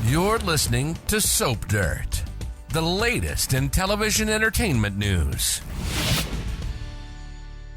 You're listening to Soap Dirt, the latest in television entertainment news.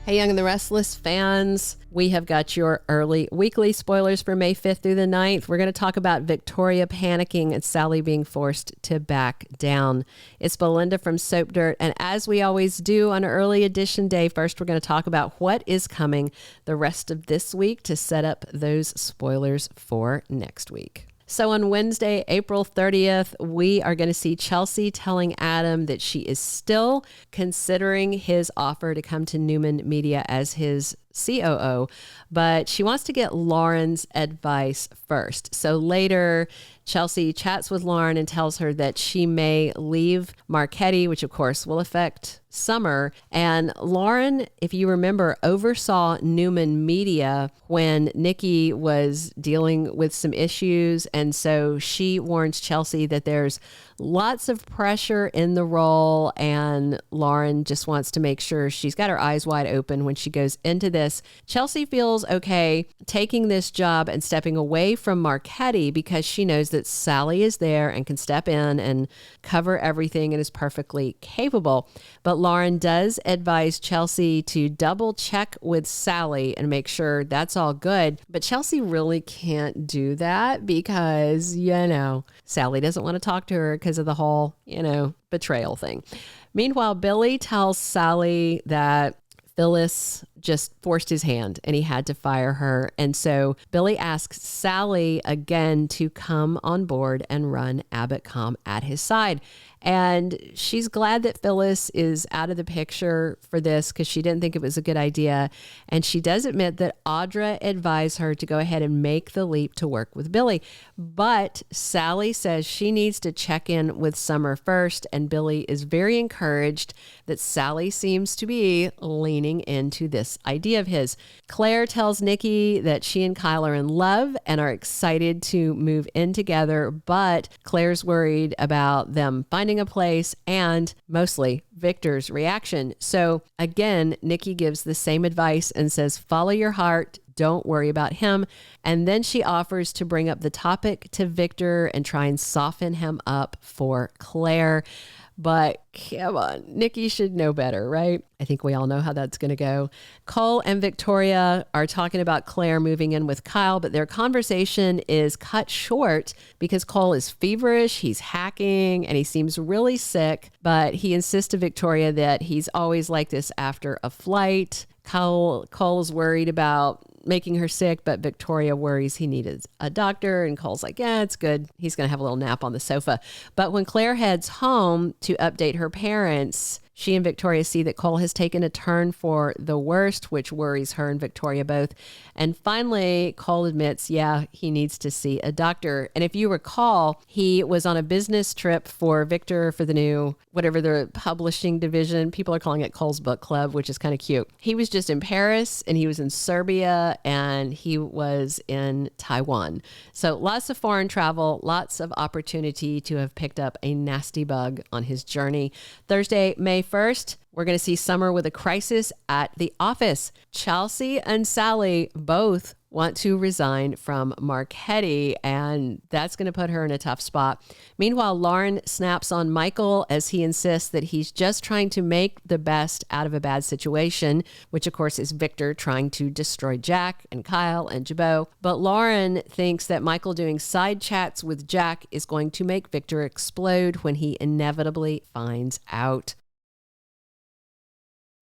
Hey, Young and the Restless fans, we have got your early weekly spoilers for May 5th through the 9th. We're going to talk about Victoria panicking and Sally being forced to back down. It's Belinda from Soap Dirt, and as we always do on early edition day, first we're going to talk about what is coming the rest of this week to set up those spoilers for next week. So on Wednesday, April 30th, we are going to see Chelsea telling Adam that she is still considering his offer to come to Newman Media as his COO, but she wants to get Lauren's advice first. So later, Chelsea chats with Lauren and tells her that she may leave Marchetti, which of course will affect Summer. And Lauren, if you remember, oversaw Newman Media when Nikki was dealing with some issues. And so she warns Chelsea that there's lots of pressure in the role, and Lauren just wants to make sure she's got her eyes wide open when she goes into this. Chelsea feels okay taking this job and stepping away from Marchetti because she knows that Sally is there and can step in and cover everything and is perfectly capable. But Lauren does advise Chelsea to double check with Sally and make sure that's all good. But Chelsea really can't do that because, Sally doesn't want to talk to her because of the whole, betrayal thing. Meanwhile, Billy tells Sally that Phyllis just forced his hand and he had to fire her. And so Billy asks Sally again to come on board and run Abbottcom at his side. And she's glad that Phyllis is out of the picture for this because she didn't think it was a good idea. And she does admit that Audra advised her to go ahead and make the leap to work with Billy. But Sally says she needs to check in with Summer first. And Billy is very encouraged that Sally seems to be leaning into this idea of his. Claire tells Nikki that she and Kyle are in love and are excited to move in together. But Claire's worried about them finding a place and mostly Victor's reaction. So again, Nikki gives the same advice and says, follow your heart. Don't worry about him. And then she offers to bring up the topic to Victor and try and soften him up for Claire. But come on, Nikki should know better, right? I think we all know how that's going to go. Cole and Victoria are talking about Claire moving in with Kyle, but their conversation is cut short because Cole is feverish, he's hacking, and he seems really sick. But he insists to Victoria that he's always like this after a flight. Cole is worried about making her sick, but Victoria worries he needed a doctor, and Cole's like, yeah, it's good. He's going to have a little nap on the sofa. But when Claire heads home to update her parents, she and Victoria see that Cole has taken a turn for the worst, which worries her and Victoria both. And finally, Cole admits, he needs to see a doctor. And if you recall, he was on a business trip for Victor for the new, whatever the publishing division, people are calling it Cole's Book Club, which is kind of cute. He was just in Paris, and he was in Serbia, and he was in Taiwan. So lots of foreign travel, lots of opportunity to have picked up a nasty bug on his journey. Thursday, May 1st, we're going to see Summer with a crisis at the office. Chelsea and Sally both want to resign from Marchetti, and that's going to put her in a tough spot. Meanwhile, Lauren snaps on Michael as he insists that he's just trying to make the best out of a bad situation, which of course is Victor trying to destroy Jack and Kyle and Jabot. But Lauren thinks that Michael doing side chats with Jack is going to make Victor explode when he inevitably finds out.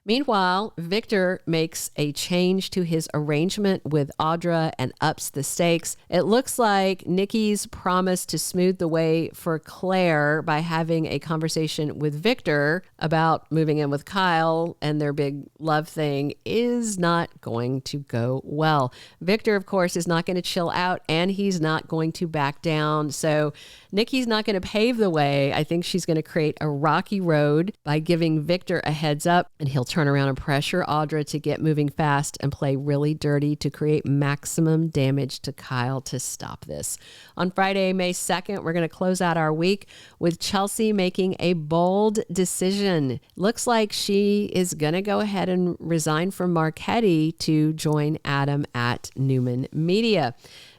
Meanwhile, Victor makes a change to his arrangement with Audra and ups the stakes. It looks like Nikki's promise to smooth the way for Claire by having a conversation with Victor about moving in with Kyle and their big love thing is not going to go well. Victor, of course, is not going to chill out, and he's not going to back down. So Nikki's not going to pave the way. I think she's going to create a rocky road by giving Victor a heads up, and he'll turn around and pressure Audra to get moving fast and play really dirty to create maximum damage to Kyle to stop this. On Friday, May 2nd, we're going to close out our week with Chelsea making a bold decision. Looks like she is going to go ahead and resign from Marchetti to join Adam at Newman Media.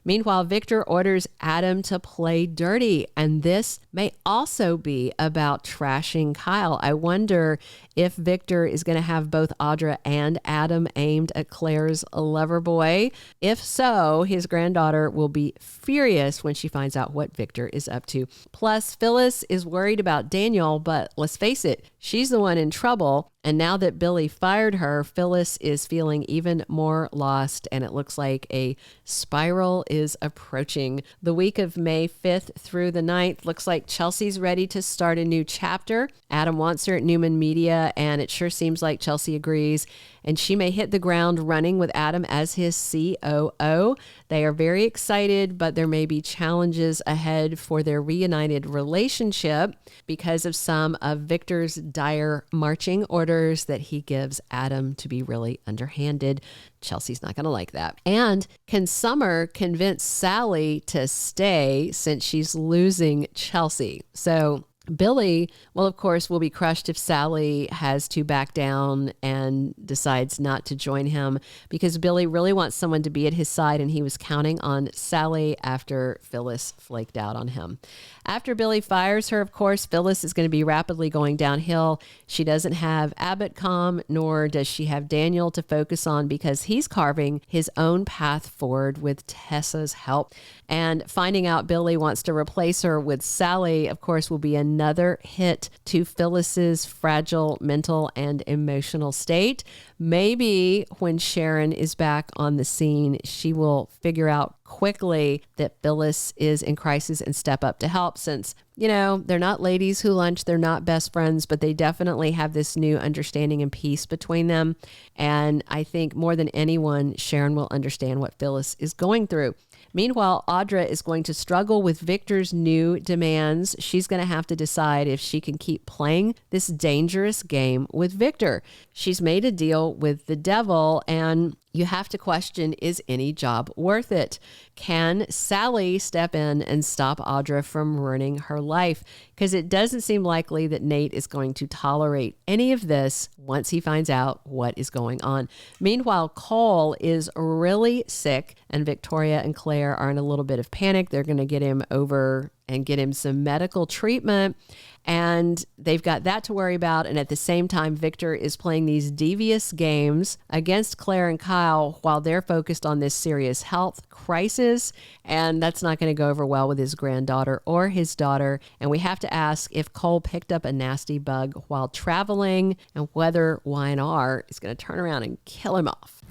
Meanwhile, Victor orders Adam to play dirty, and this may also be about trashing Kyle. I wonder if Victor is going to have both Audra and Adam aimed at Claire's lover boy. If so, his granddaughter will be furious when she finds out what Victor is up to. Plus, Phyllis is worried about Daniel, but let's face it, she's the one in trouble. And now that Billy fired her, Phyllis is feeling even more lost, and it looks like a spiral is approaching. The week of May 5th through the 9th looks like Chelsea's ready to start a new chapter. Adam wants her at Newman Media, and it sure seems like Chelsea agrees. And she may hit the ground running with Adam as his COO. They are very excited, but there may be challenges ahead for their reunited relationship because of some of Victor's dire marching orders that he gives Adam to be really underhanded. Chelsea's not going to like that. And can Summer convince Sally to stay since she's losing Chelsea? So Billy, well, of course, will be crushed if Sally has to back down and decides not to join him because Billy really wants someone to be at his side, and he was counting on Sally after Phyllis flaked out on him. After Billy fires her, of course, Phyllis is going to be rapidly going downhill. She doesn't have Abbott calm, nor does she have Daniel to focus on because he's carving his own path forward with Tessa's help. And finding out Billy wants to replace her with Sally, of course, will be another hit to Phyllis's fragile mental and emotional state. Maybe when Sharon is back on the scene, she will figure out quickly that Phyllis is in crisis and step up to help since, you know, they're not ladies who lunch, they're not best friends, but they definitely have this new understanding and peace between them. And I think more than anyone, Sharon will understand what Phyllis is going through. Meanwhile, Audra is going to struggle with Victor's new demands. She's going to have to decide if she can keep playing this dangerous game with Victor. She's made a deal with the devil, and you have to question, is any job worth it? Can Sally step in and stop Audra from ruining her life? Because it doesn't seem likely that Nate is going to tolerate any of this once he finds out what is going on. Meanwhile, Cole is really sick, and Victoria and Claire are in a little bit of panic. They're going to get him over and get him some medical treatment. And they've got that to worry about. And at the same time, Victor is playing these devious games against Claire and Kyle while they're focused on this serious health crisis. And that's not going to go over well with his granddaughter or his daughter. And we have to ask if Cole picked up a nasty bug while traveling and whether Y&R is going to turn around and kill him off.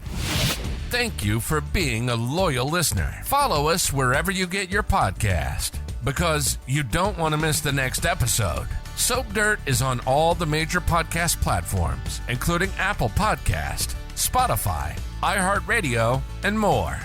Thank you for being a loyal listener. Follow us wherever you get your podcast, because you don't want to miss the next episode. Soap Dirt is on all the major podcast platforms, including Apple Podcast, Spotify, iHeartRadio, and more.